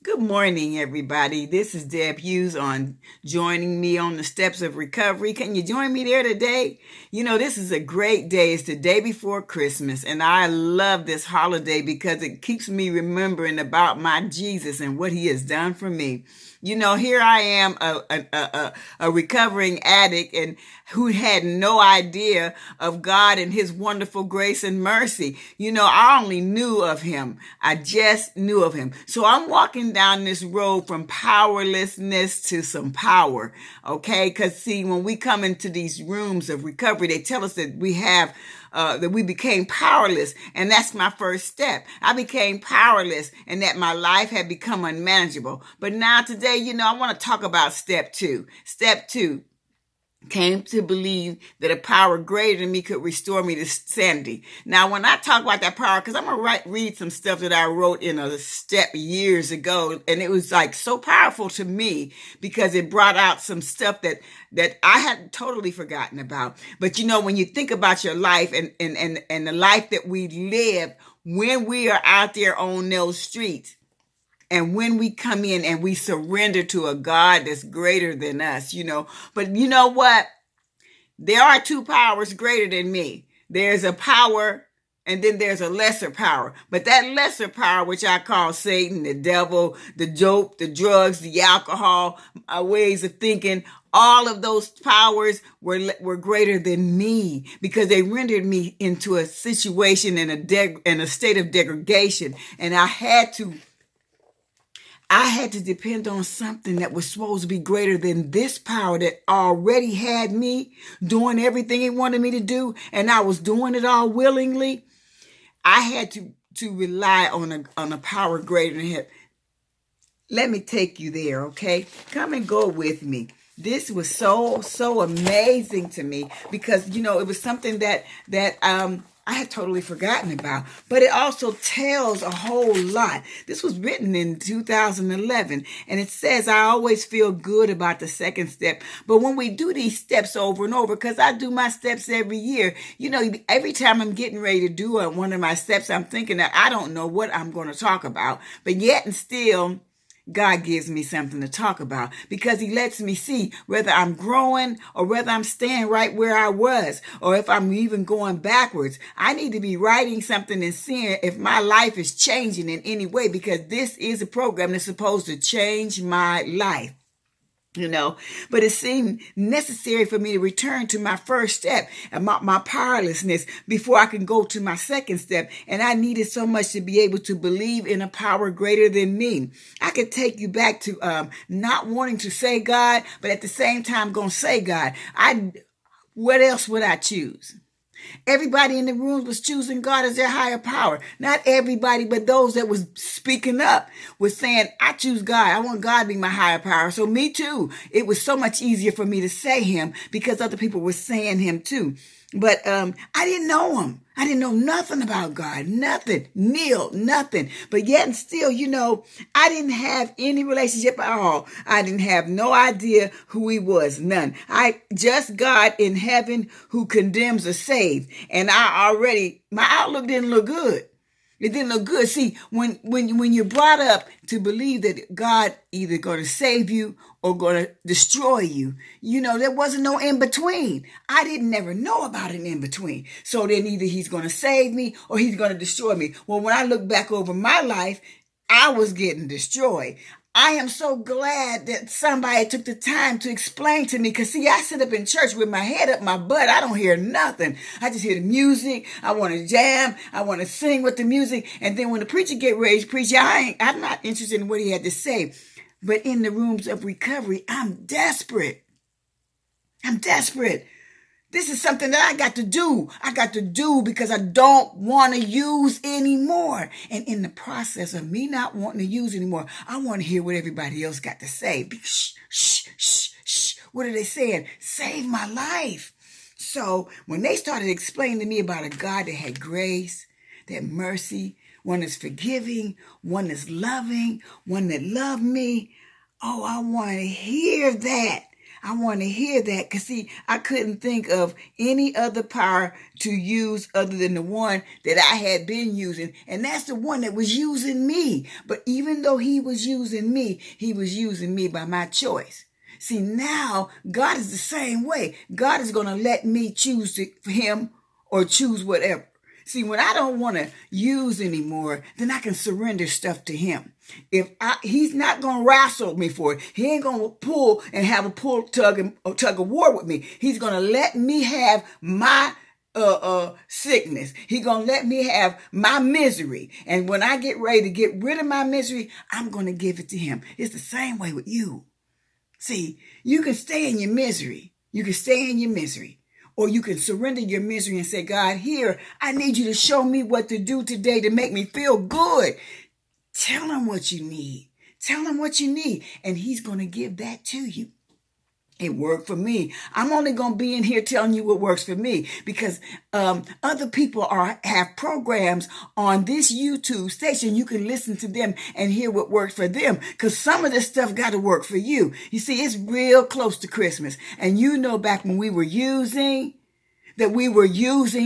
Good morning, everybody. This is Deb Hughes on joining me on the steps of recovery. Can you join me there today? This is a great day. It's the day before Christmas, and I love this holiday because it keeps me remembering about my Jesus and what he has done for me. Here I am, a recovering addict and who had no idea of God and his wonderful grace and mercy. I only knew of him. I just knew of him. So I'm walking down this road from powerlessness to some power. Okay. Cause see, when we come into these rooms of recovery, they tell us that that we became powerless. And that's my first step. I became powerless and that my life had become unmanageable. But now today, I want to talk about step two. Step two, came to believe that a power greater than me could restore me to sanity. Now, when I talk about that power, because I'm going to read some stuff that I wrote in a step years ago, and it was like so powerful to me because it brought out some stuff that I had totally forgotten about. But when you think about your life and the life that we live when we are out there on those streets, and when we come in and we surrender to a God that's greater than us, But you know what? There are two powers greater than me. There's a power and then there's a lesser power. But that lesser power, which I call Satan, the devil, the dope, the drugs, the alcohol, ways of thinking, all of those powers were greater than me because they rendered me into a situation in a state of degradation. And I had to depend on something that was supposed to be greater than this power that already had me doing everything it wanted me to do, and I was doing it all willingly. I had to rely on a power greater than him. Let me take you there, okay? Come and go with me. This was so amazing to me because it was something that I had totally forgotten about, but it also tells a whole lot. This was written in 2011, and it says, I always feel good about the second step. But when we do these steps over and over, because I do my steps every year, every time I'm getting ready to do one of my steps, I'm thinking that I don't know what I'm going to talk about, but yet and still, God gives me something to talk about because he lets me see whether I'm growing or whether I'm staying right where I was or if I'm even going backwards. I need to be writing something and seeing if my life is changing in any way because this is a program that's supposed to change my life. But it seemed necessary for me to return to my first step and my powerlessness before I can go to my second step. And I needed so much to be able to believe in a power greater than me. I could take you back to not wanting to say God, but at the same time going to say God. What else would I choose? Everybody in the room was choosing God as their higher power. Not everybody, but those that was speaking up was saying, I choose God. I want God to be my higher power. So me too. It was so much easier for me to say him because other people were saying him too. But I didn't know him. I didn't know nothing about God. Nothing. Nothing. But yet and still, I didn't have any relationship at all. I didn't have no idea who he was. None. Just God in heaven who condemns the saved. And my outlook didn't look good. It didn't look good. See, when you're brought up to believe that God either going to save you or going to destroy you, there wasn't no in between. I didn't never know about an in between. So then either he's going to save me or he's going to destroy me. Well, when I look back over my life, I was getting destroyed. I am so glad that somebody took the time to explain to me. Because, see, I sit up in church with my head up my butt. I don't hear nothing. I just hear the music. I want to jam. I want to sing with the music. And then when the preacher get ready to preach, I'm not interested in what he had to say. But in the rooms of recovery, I'm desperate. This is something that I got to do. I got to do because I don't want to use anymore. And in the process of me not wanting to use anymore, I want to hear what everybody else got to say. Shh, shh, shh, shh. What are they saying? Save my life. So when they started explaining to me about a God that had grace, that mercy, one that's forgiving, one that's loving, one that loved me, oh, I want to hear that. I want to hear that because, see, I couldn't think of any other power to use other than the one that I had been using. And that's the one that was using me. But even though he was using me by my choice. See, now God is the same way. God is going to let me choose him or choose whatever. See, when I don't want to use anymore, then I can surrender stuff to him. He's not going to wrestle me for it. He ain't going to pull and have a tug of war with me. He's going to let me have my sickness. He's going to let me have my misery. And when I get ready to get rid of my misery, I'm going to give it to him. It's the same way with you. See, you can stay in your misery. You can stay in your misery. Or you can surrender your misery and say, God, here, I need you to show me what to do today to make me feel good. Tell him what you need. Tell him what you need. And he's going to give that to you. It worked for me. I'm only going to be in here telling you what works for me because other people have programs on this YouTube station. You can listen to them and hear what works for them because some of this stuff got to work for you. You see, it's real close to Christmas. And you know back when we were using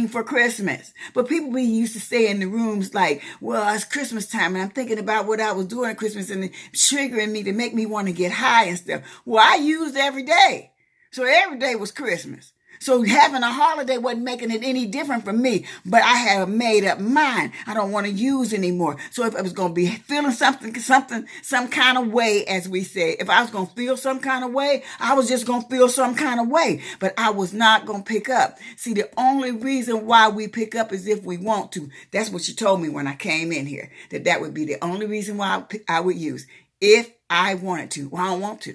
for Christmas. But people used to stay in the rooms like, well, it's Christmas time and I'm thinking about what I was doing at Christmas and triggering me to make me want to get high and stuff. Well, I used every day. So every day was Christmas. So having a holiday wasn't making it any different for me, but I had made up mine. I don't want to use anymore. So if I was going to be feeling some kind of way, as we say, if I was going to feel some kind of way, I was just going to feel some kind of way, but I was not going to pick up. See, the only reason why we pick up is if we want to. That's what you told me when I came in here, that would be the only reason why I would use if I wanted to. Well, I don't want to.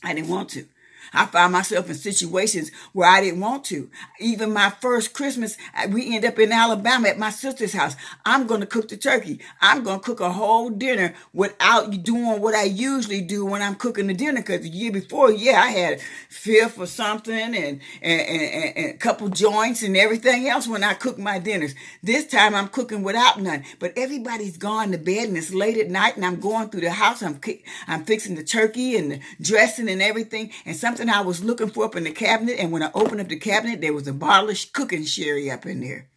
I didn't want to. I found myself in situations where I didn't want to. Even my first Christmas, we end up in Alabama at my sister's house. I'm going to cook the turkey. I'm going to cook a whole dinner without doing what I usually do when I'm cooking the dinner. Because the year before, I had fifth or something and a couple joints and everything else when I cook my dinners. This time I'm cooking without none. But everybody's gone to bed and it's late at night and I'm going through the house. I'm fixing the turkey and the dressing and everything. And something I was looking for up in the cabinet, and when I opened up the cabinet, there was a bottle of cooking sherry up in there.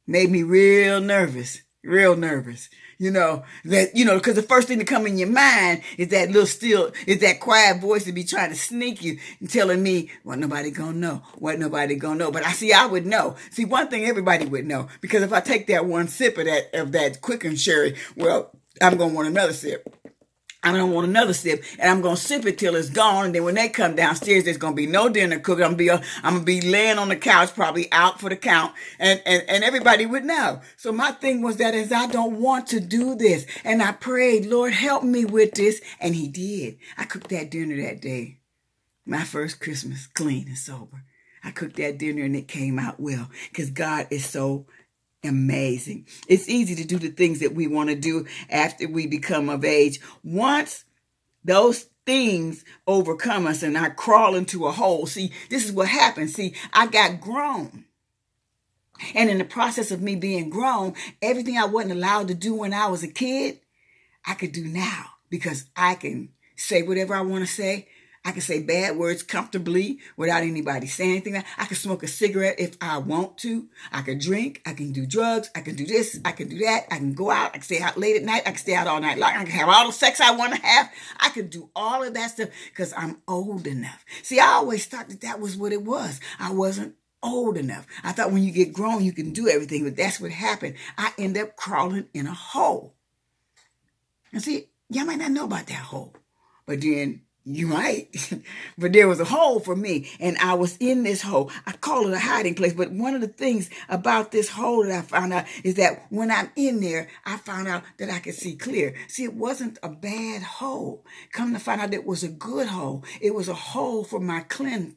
Made me real nervous. Because the first thing to come in your mind is that quiet voice to be trying to sneak you and telling me, what nobody gonna know. But I would know. See, one thing everybody would know, because if I take that one sip of that cooking sherry, well, I'm gonna want another sip. I'm going to want another sip, and I'm going to sip it till it's gone. And then when they come downstairs, there's going to be no dinner cooked. I'm going to be laying on the couch, probably out for the count, and everybody would know. So my thing was that is I don't want to do this. And I prayed, Lord, help me with this. And he did. I cooked that dinner that day. My first Christmas, clean and sober. I cooked that dinner and it came out well because God is so amazing. It's easy to do the things that we want to do after we become of age. Once those things overcome us and I crawl into a hole. See, this is what happens. See, I got grown. And in the process of me being grown, everything I wasn't allowed to do when I was a kid, I could do now because I can say whatever I want to say. I can say bad words comfortably without anybody saying anything. I can smoke a cigarette if I want to. I can drink. I can do drugs. I can do this. I can do that. I can go out. I can stay out late at night. I can stay out all night long. I can have all the sex I want to have. I can do all of that stuff because I'm old enough. See, I always thought that was what it was. I wasn't old enough. I thought when you get grown, you can do everything, but that's what happened. I end up crawling in a hole. And see, y'all might not know about that hole, but then you might, but there was a hole for me and I was in this hole. I call it a hiding place. But one of the things about this hole that I found out is that when I'm in there, I found out that I could see clear. See, it wasn't a bad hole. Come to find out it was a good hole. It was a hole for my clean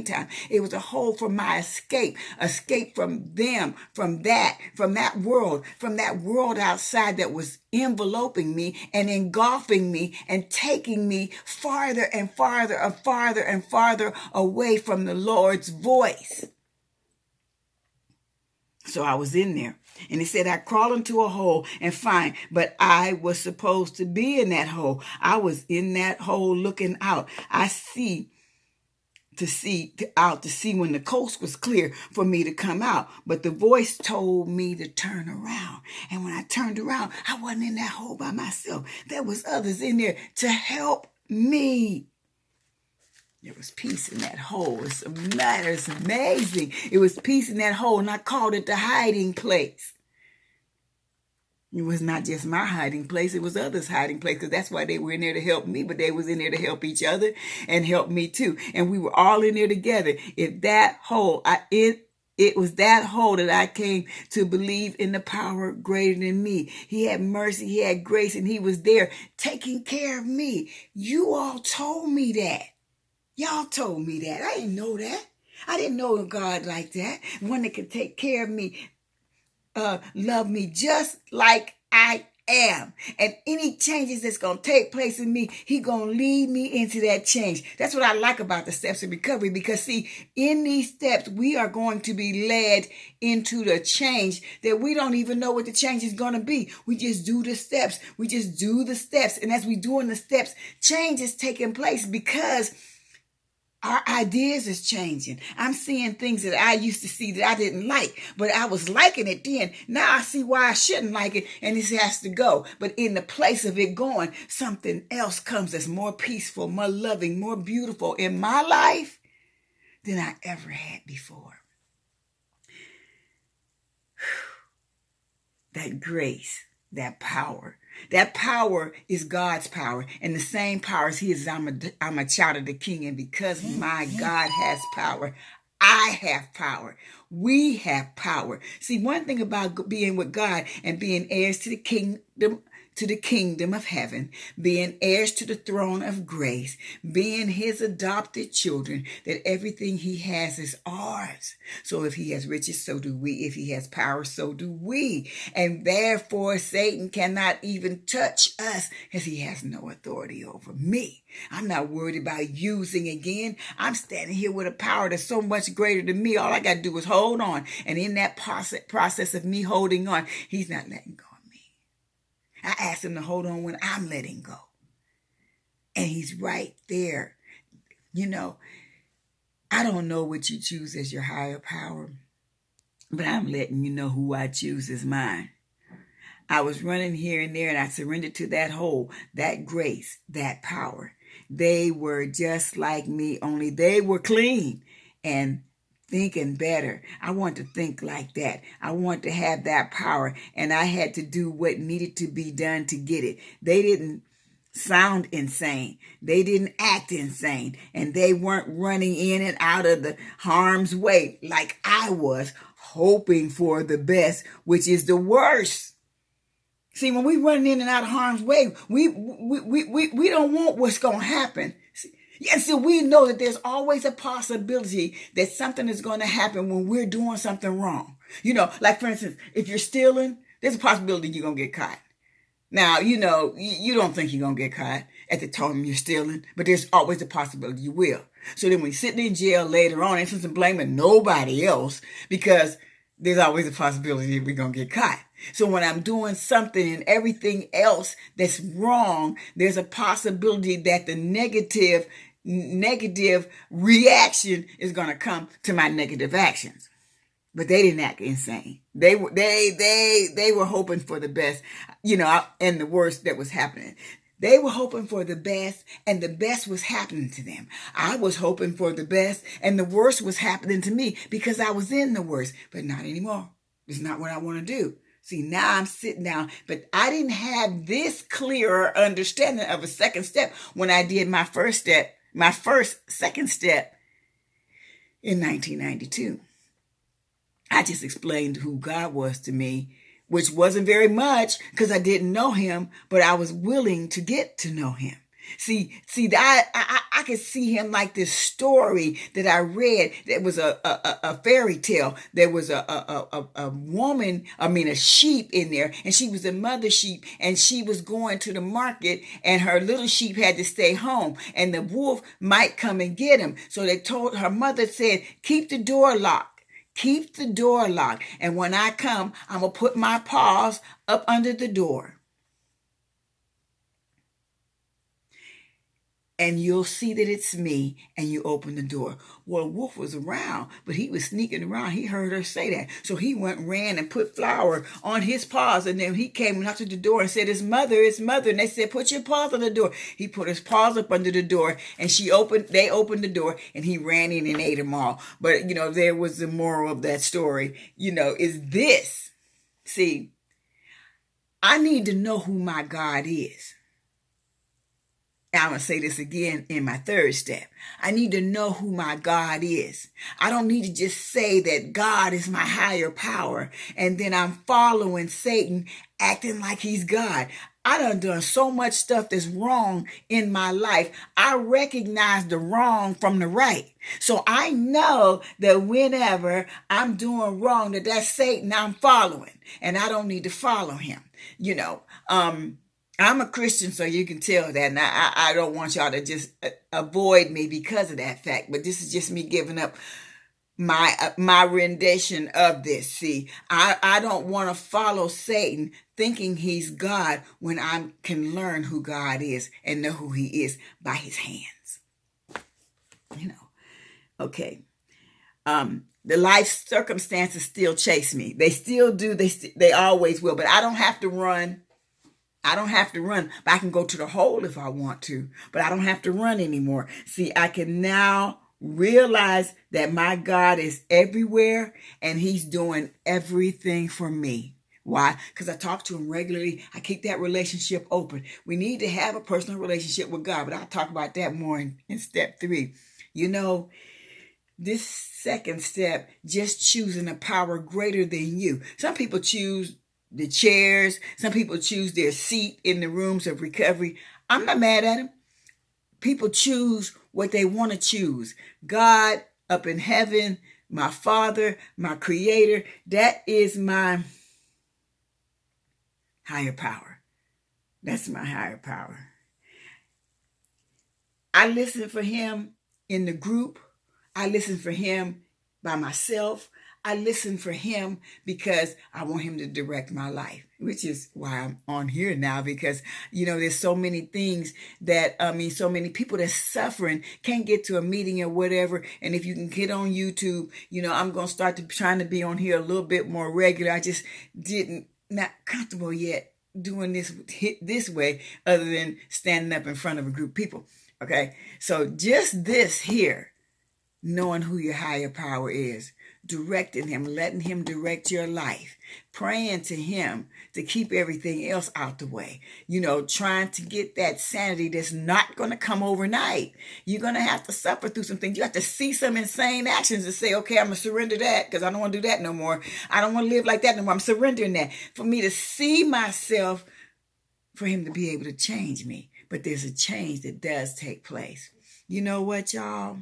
time. It was a hole for my escape from them, from that world outside that was enveloping me and engulfing me and taking me farther and farther and farther and farther away from the Lord's voice. So I was in there. And he said, I crawl into a hole and fine, but I was supposed to be in that hole. I was in that hole looking out. I to see when the coast was clear for me to come out. But the voice told me to turn around. And when I turned around, I wasn't in that hole by myself. There was others in there to help me. There was peace in that hole. It's amazing. It was peace in that hole, and I called it the hiding place. It was not just my hiding place. It was others' hiding place, because that's why they were in there to help me, but they was in there to help each other and help me too. And we were all in there together. If that hole, it was that hole that I came to believe in the power greater than me. He had mercy, he had grace, and he was there taking care of me. You all told me that. Y'all told me that. I didn't know that. I didn't know a God like that. One that could take care of me, love me just like I am. And any changes that's going to take place in me, he going to lead me into that change. That's what I like about the steps of recovery, because see, in these steps, we are going to be led into the change that we don't even know what the change is going to be. We just do the steps. We just do the steps. And as we doing the steps, change is taking place because our ideas is changing. I'm seeing things that I used to see that I didn't like, but I was liking it then. Now I see why I shouldn't like it, and this has to go. But in the place of it going, something else comes that's more peaceful, more loving, more beautiful in my life than I ever had before. That grace, that power. That power is God's power, and the same power as he is. I'm a child of the King, and because my God has power, I have power. We have power. See, one thing about being with God and being heirs to the kingdom of heaven, being heirs to the throne of grace, being his adopted children, that everything he has is ours. So if he has riches, so do we. If he has power, so do we. And therefore, Satan cannot even touch us, because he has no authority over me. I'm not worried about using again. I'm standing here with a power that's so much greater than me. All I got to do is hold on. And in that process of me holding on, he's not letting go. I asked him to hold on when I'm letting go. And he's right there. You know, I don't know what you choose as your higher power, but I'm letting you know who I choose as mine. I was running here and there, and I surrendered to that hole, that grace, that power. They were just like me, only they were clean and thinking better. I want to think like that. I want to have that power, and I had to do what needed to be done to get it. They didn't sound insane. They didn't act insane, and they weren't running in and out of the harm's way like I was, hoping for the best, which is the worst. See, when we run in and out of harm's way, we don't want what's going to happen. Yeah, so we know that there's always a possibility that something is going to happen when we're doing something wrong. You know, like for instance, if you're stealing, there's a possibility you're going to get caught. Now, you know, you don't think you're going to get caught at the time you're stealing, but there's always a possibility you will. So then when you're sitting in jail later on, instead of blaming nobody else, because there's always a possibility we're going to get caught. So when I'm doing something and everything else that's wrong, there's a possibility that the negative reaction is going to come to my negative actions. But they didn't act insane. They were hoping for the best, you know, and the worst that was happening. They were hoping for the best, and the best was happening to them. I was hoping for the best, and the worst was happening to me because I was in the worst, but not anymore. It's not what I want to do. See, now I'm sitting down, but I didn't have this clearer understanding of a second step when I did my second step in 1992. I just explained who God was to me, which wasn't very much because I didn't know him, but I was willing to get to know him. See, I could see him like this story that I read that was a fairy tale. There was a woman, a sheep in there, and she was a mother sheep, and she was going to the market, and her little sheep had to stay home, and the wolf might come and get him. So they told her mother said, keep the door locked. Keep the door locked. And when I come, I'm going to put my paws up under the door. And you'll see that it's me, and you open the door. Well, Wolf was around, but he was sneaking around. He heard her say that. So he ran and put flour on his paws. And then he came and knocked at the door and said, it's mother. And they said, put your paws on the door. He put his paws up under the door, and they opened the door, and he ran in and ate them all. But, there was the moral of that story, is this. See, I need to know who my God is. I'm going to say this again in my third step. I need to know who my God is. I don't need to just say that God is my higher power and then I'm following Satan acting like he's God. I done so much stuff that's wrong in my life. I recognize the wrong from the right. So I know that whenever I'm doing wrong, that's Satan I'm following, and I don't need to follow him. I'm a Christian, so you can tell that. And I don't want y'all to just avoid me because of that fact. But this is just me giving up my rendition of this. See, I don't want to follow Satan thinking he's God when I can learn who God is and know who he is by his hands. Okay. The life circumstances still chase me. They still do. They always will. But I don't have to run. But I can go to the hole if I want to, but I don't have to run anymore. See, I can now realize that my God is everywhere and he's doing everything for me. Why? Because I talk to him regularly. I keep that relationship open. We need to have a personal relationship with God, but I'll talk about that more in step 3. This second step, just choosing a power greater than you. Some people choose the chairs. Some people choose their seat in the rooms of recovery. I'm not mad at them. People choose what they want to choose. God up in heaven, my Father, my Creator, that is my higher power. That's my higher power. I listen for him in the group. I listen for him by myself. I listen for him because I want him to direct my life, which is why I'm on here now, because, there's so many things that, so many people that's suffering can't get to a meeting or whatever. And if you can get on YouTube, I'm going to start trying to be on here a little bit more regular. I just not comfortable yet doing this way other than standing up in front of a group of people. Okay. So just this here, knowing who your higher power is, directing him, letting him direct your life, praying to him to keep everything else out the way, trying to get that sanity that's not going to come overnight. You're going to have to suffer through some things. You have to see some insane actions and say, okay, I'm going to surrender that because I don't want to do that no more. I don't want to live like that no more. I'm surrendering that for me to see myself, for him to be able to change me. But there's a change that does take place. You know what, y'all?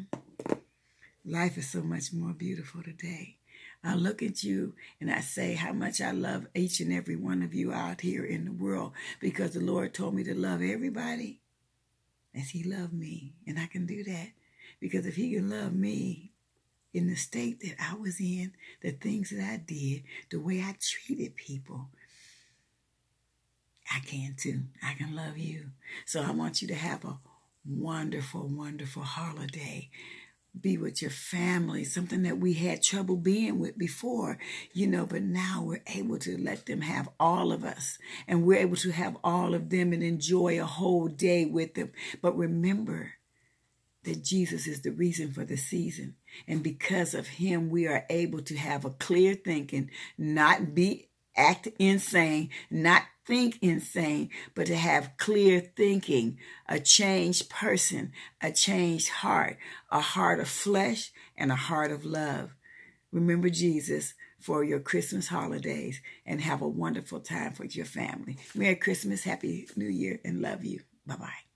Life is so much more beautiful today. I look at you and I say how much I love each and every one of you out here in the world, because the Lord told me to love everybody as he loved me. And I can do that because if he can love me in the state that I was in, the things that I did, the way I treated people, I can too. I can love you. So I want you to have a wonderful, wonderful holiday. Be with your family, something that we had trouble being with before, but now we're able to let them have all of us, and we're able to have all of them and enjoy a whole day with them. But remember that Jesus is the reason for the season. And because of him, we are able to have a clear thinking, not act insane, not think insane, but to have clear thinking, a changed person, a changed heart, a heart of flesh and a heart of love. Remember Jesus for your Christmas holidays and have a wonderful time with your family. Merry Christmas, Happy New Year, and love you. Bye-bye.